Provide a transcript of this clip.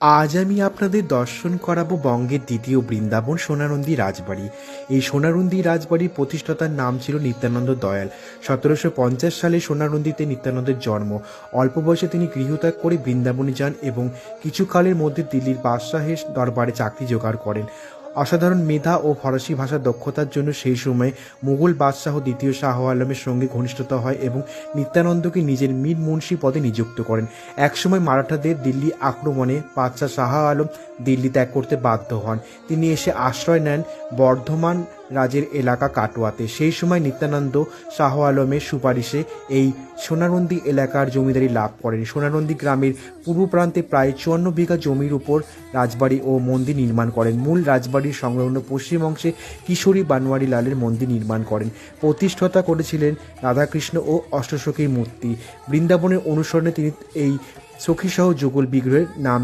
আজ আমি আপনাদের দর্শন করাবো বঙ্গের দ্বিতীয় বৃন্দাবন সোনারন্দি রাজবাড়ি। এই সোনারন্দি বাড়ির প্রতিষ্ঠাতার নাম ছিল নিত্যানন্দ দয়াল। 1750 সালে সোনারন্দিতে নিত্যানন্দের জন্ম। অল্প বয়সে তিনি গৃহত্যাগ করে বৃন্দাবনে যান এবং কিছুকালের মধ্যে দিল্লির বাদশাহের দরবারে চাকরি জোগাড় করেন। অসাধারণ মেধা ও ফরাসি ভাষার দক্ষতার জন্য সেই সময় মুঘল বাদশাহ দ্বিতীয় শাহ আলমের সঙ্গে ঘনিষ্ঠতা হয় এবং নিত্যানন্দকে নিজের মীর মুন্সি পদে নিযুক্ত করেন। একসময় মারাঠাদের দিল্লি আক্রমণে বাদশাহ শাহ আলম দিল্লি ত্যাগ করতে বাধ্য হন। তিনি এসে আশ্রয় নেন বর্ধমান রাজের এলাকা কাটোয়াতে। সেই সময় নিত্যানন্দ শাহ আলমের সুপারিশে এই সোনারন্দি এলাকার জমিদারি লাভ করেন। সোনারন্দি গ্রামের পূর্ব প্রান্তে প্রায় 54 বিঘা জমির উপর রাজবাড়ি ও মন্দির নির্মাণ করেন। মূল রাজবাড়ির সংলগ্ন পশ্চিম অংশে কিশোরী বানোয়ারি লালের মন্দির নির্মাণ করেন। প্রতিষ্ঠাতা করেছিলেন রাধাকৃষ্ণ ও অষ্টসখীর মূর্তি। বৃন্দাবনের অনুসরণে তিনি এই সখীসহ যুগল বিগ্রহের নাম